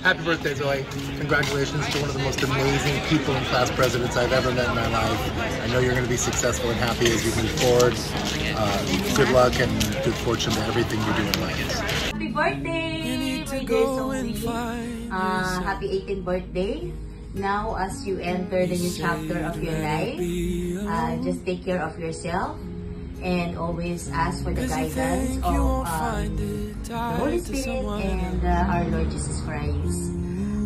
Happy birthday, Zoe. Congratulations to one of the most amazing people and class presidents I've ever met in my life. I know you're going to be successful and happy as you move forward. Good luck and good fortune to everything you do in life. Happy birthday! Happy 18th birthday. Now, as you enter the new chapter of your life, just take care of yourself and always ask for the guidance of the Holy Spirit and our Lord Jesus Christ.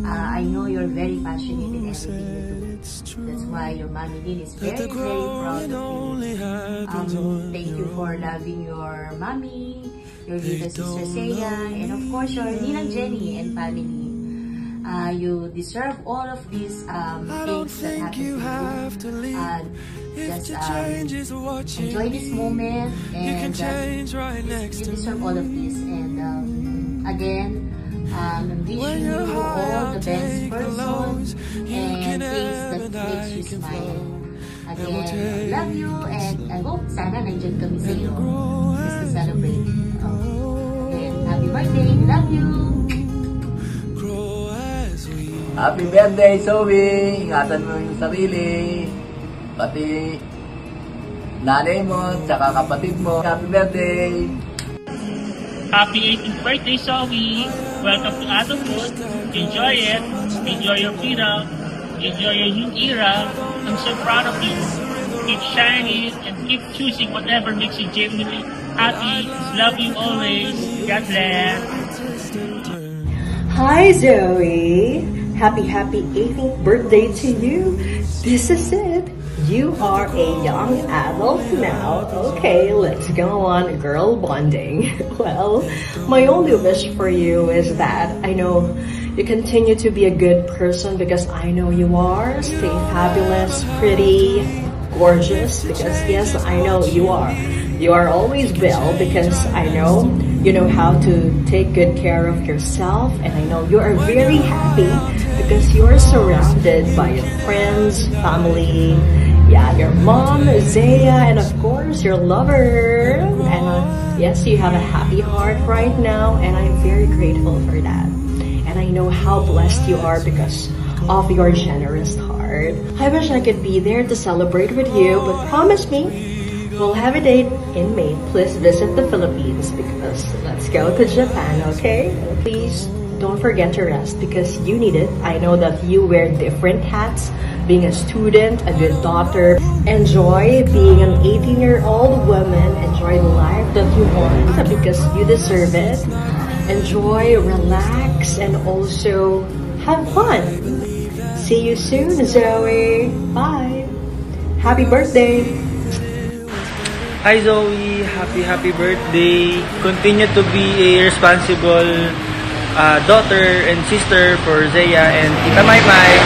I know you're very passionate in everything you do. That's why your Mommy Lynn is very, very proud of you. Thank you for loving your mommy, your little sister Seya, and of course your Ninang Jenny and family. You deserve all of these things that happen to you. Just enjoy this moment, and you deserve all of this. And again, I'm wishing you all the best person and things that makes you smile. Again, love you, and I hope sana nandiyan kami sa iyo just to celebrate. And happy birthday, love you! Happy birthday, Zoe! Ingatan mo yung sarili. Pati nanay mo, tsaka kapatid mo. Happy birthday! Happy 18th birthday, Zoe! Welcome to adulthood. Enjoy it. Enjoy your freedom. Enjoy your new era. I'm so proud of you. Keep shining and keep choosing whatever makes you genuinely happy. Love you always. God bless. Hi, Zoe! Happy 18th birthday to you. This is it. You are a young adult now. Okay, let's go on girl bonding. Well, my only wish for you is that I know you continue to be a good person, because I know you are. Stay fabulous, pretty, gorgeous, because yes, I know you are. You are always well, because I know you know how to take good care of yourself, and I know you are very happy because you are surrounded by your friends, family, yeah, your mom, Zaya, and of course your lover. And yes, you have a happy heart right now, and I'm very grateful for that. And I know how blessed you are because of your generous heart. I wish I could be there to celebrate with you, but promise me we'll have a date in May. Please visit the Philippines, because let's go to Japan, okay? Please don't forget to rest, because you need it. I know that you wear different hats, being a student, a good daughter. Enjoy being an 18-year-old woman. Enjoy the life that you want, because you deserve it. Enjoy, relax, and also have fun. See you soon, Zoe. Bye. Happy birthday. Hi Zoe, happy birthday. Continue to be a responsible daughter and sister for Zaya and Tita Maymay.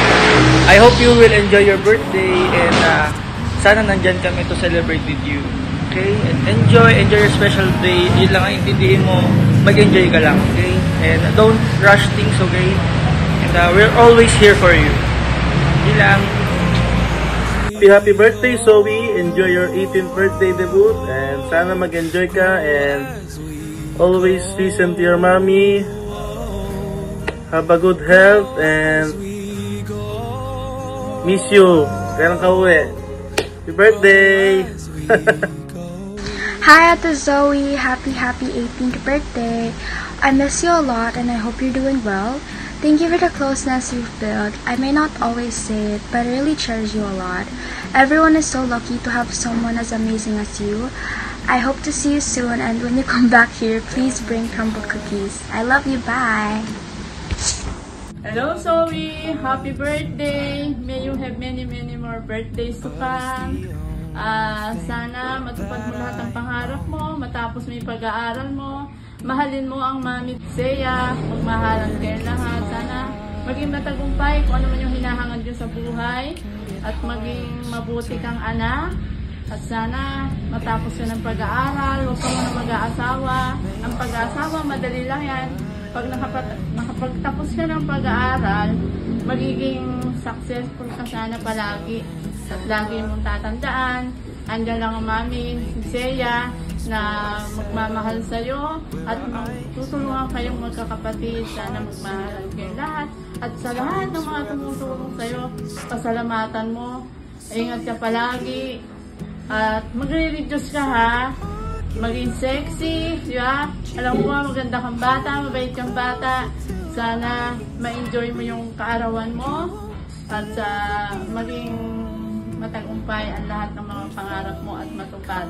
I hope you will enjoy your birthday, and sana nandyan kami to celebrate with you. Okay? And enjoy your special day. Yun lang ang intindihin mo. Mag-enjoy ka lang. Okay? And don't rush things, okay? And we're always here for you. Yun lang. Happy birthday, Zoe! Enjoy your 18th birthday debut, and sana mag-enjoy ka, and always listen to your mommy. Have a good health, and miss you. Kailan ka uwi? Happy birthday! Hi, Ate Zoe! Happy 18th birthday! I miss you a lot, and I hope you're doing well. Thank you for the closeness you've built. I may not always say it, but I really cherish you a lot. Everyone is so lucky to have someone as amazing as you. I hope to see you soon, and when you come back here, please bring crumble cookies. I love you. Bye! Hello, Zoe! Happy birthday! May you have many more birthdays to come. Sana matupad mo lahat ng pangarap mo, matapos mo yung pag-aaral mo. Mahalin mo ang Mami Zaya, magmahalan kayo lahat. Sana maging matagumpay kung ano man yung hinahangad nyo sa buhay, at maging mabuti kang anak. At sana matapos ka ng pag-aaral, huwag ka muna mag-aasawa. Ang pag-aasawa, madali lang yan. Pag nakapagtapos ka ng pag-aaral, magiging successful ka sana palagi. At lagi mong tatandaan, andyan lang ang Mami Zaya, na magmamahal sa'yo at tutulungan kayong magkakapatid. Sana magmahal kayo lahat. At sa lahat ng mga tumutulong sa'yo, pasalamatan mo. Ingat ka palagi. At magre-reduce ka ha. Maging sexy, di ba? Alam mo, maganda kang bata, mabait kang bata. Sana ma-enjoy mo yung kaarawan mo at maging matagumpay ang lahat ng mga pangarap mo at matupad.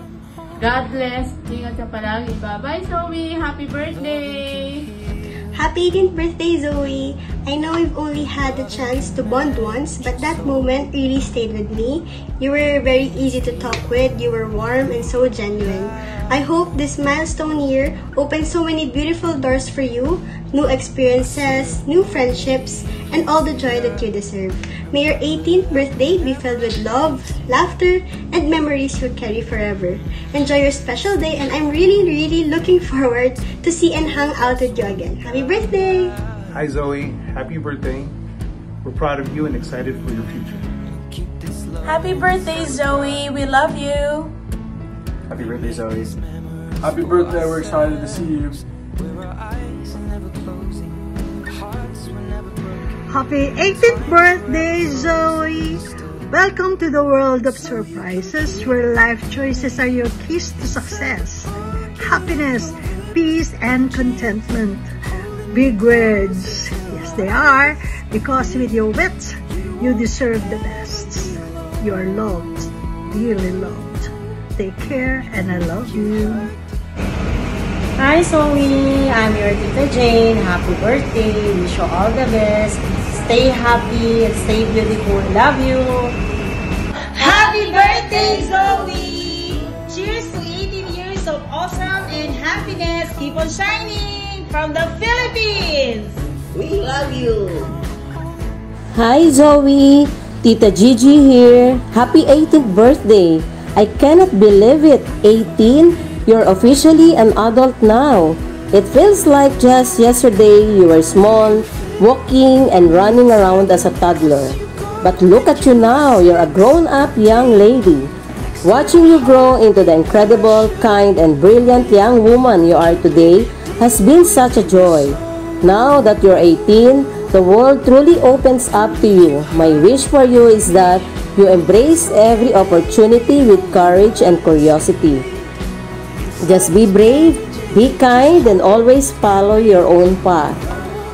God bless. Ingat ka palagi. Bye-bye, Zoe. Happy birthday! Happy 18th birthday, Zoe! I know we've only had the chance to bond once, but that moment really stayed with me. You were very easy to talk with, you were warm and so genuine. I hope this milestone year opens so many beautiful doors for you, new experiences, new friendships, and all the joy that you deserve. May your 18th birthday be filled with love, laughter, and memories you'll carry forever. Enjoy your special day, and I'm really looking forward to see and hang out with you again. Happy birthday! Hi Zoe, happy birthday. We're proud of you and excited for your future. Happy birthday, Zoe. We love you. Happy birthday, Zoe. Happy birthday, we're excited to see you. Happy 18th birthday, Zoe! Welcome to the world of surprises where life choices are your keys to success. Happiness, peace, and contentment. Big words. Yes, they are, because with your wit, you deserve the best. You are loved, dearly loved. Take care, and I love you. Hi, Zoe! I'm your Tita Jane. Happy birthday! Wish you all the best. Stay happy and stay beautiful. Love you! Happy birthday, Zoe! Cheers to 18 years of awesome and happiness. Keep on shining from the Philippines! We love you! Hi, Zoe! Tita Gigi here. Happy 18th birthday! I cannot believe it. 18? You're officially an adult now. It feels like just yesterday you were small, walking and running around as a toddler. But look at you now. You're a grown-up young lady. Watching you grow into the incredible, kind, and brilliant young woman you are today has been such a joy. Now that you're 18, the world truly opens up to you. My wish for you is that you embrace every opportunity with courage and curiosity. Just be brave, be kind, and always follow your own path.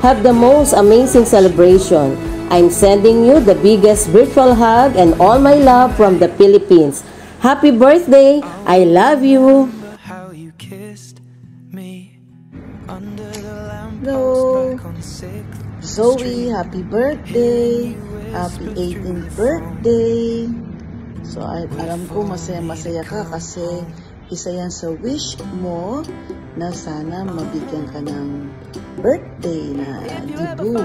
Have the most amazing celebration. I'm sending you the biggest virtual hug and all my love from the Philippines. Happy birthday! I love you! Hello! Zoe, happy birthday! Happy 18th birthday! So, alam ko masaya-masaya ka kasi isa yan sa wish mo na sana mabigyan ka ng birthday na debut.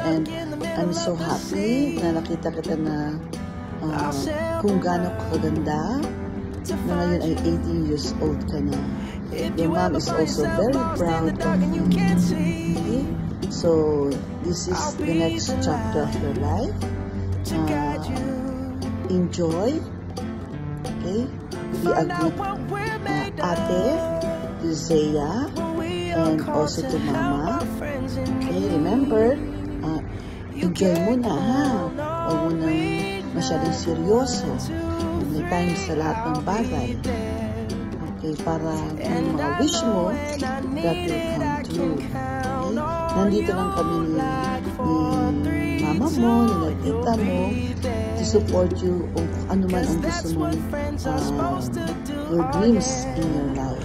And I'm so happy na nakita kita na kung gaano kaganda na ngayon ay 18 years old ka na. Your mom is also very proud of you. Okay? So, this is the next chapter of your life. Enjoy. Okay? Be a good ate to Zaya and also to mama. Okay? Remember, enjoy muna ha. Huwag mo nang masyadong seryoso. May time sa lahat ng bagay. Okay? Para yung mga wish mo, that will come true. Okay? Nandito lang kami ni mama mo, ni tita mo, to support you kung ano man ang gusto mo, your dreams in your life.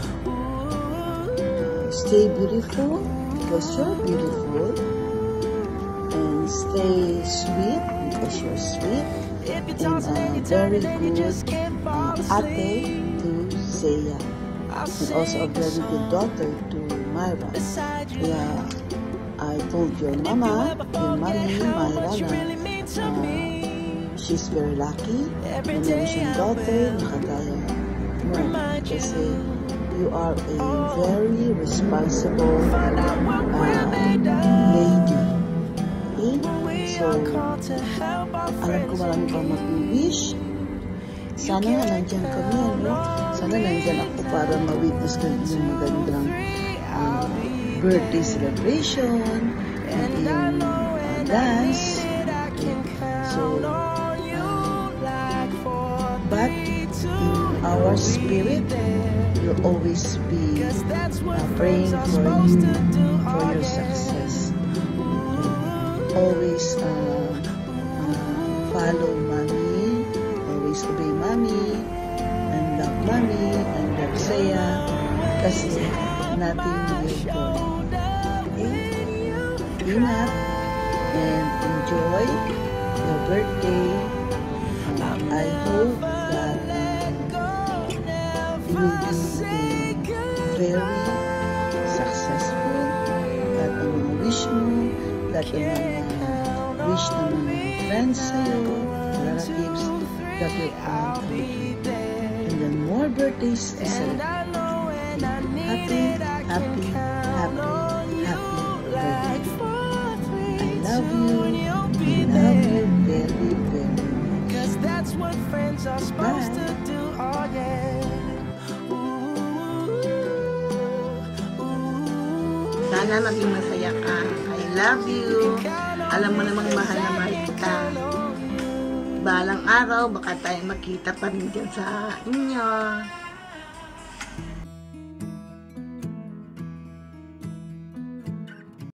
Stay beautiful because you're beautiful, and stay sweet because you're sweet, and very good ate to Zaya, and also a very good daughter to Myra. Yeah, I told your mama, your mommy, Myra, na she's very lucky na meron siyang daughter na kagaya mo. Kasi you are a very responsible lady. Okay? So, alam ko marami pang mag-wish. Sana nga nandiyan kami, ano? Sana nandyan ako para ma-witness ko yung magandang birthday celebration and yung dance. So, but in our spirit, you'll always be praying for you, for your success. Always follow mommy, always obey mommy, and love mommy, and love Zaya, kasi nothing will go. Okay? Ingat and enjoy your birthday. I hope that you will be very successful. That ang mga wish mo, that ang mga wish ng mga friends sa'yo, relatives, that will come true. And then more birthdays to celebrate. Happy, happy, happy, happy birthday. I love you very, very much. Bye. Sana maging masaya ka. I love you. Alam mo namang mahal na mahal kita. Balang araw, baka tayo makita pa rin dyan sa inyo.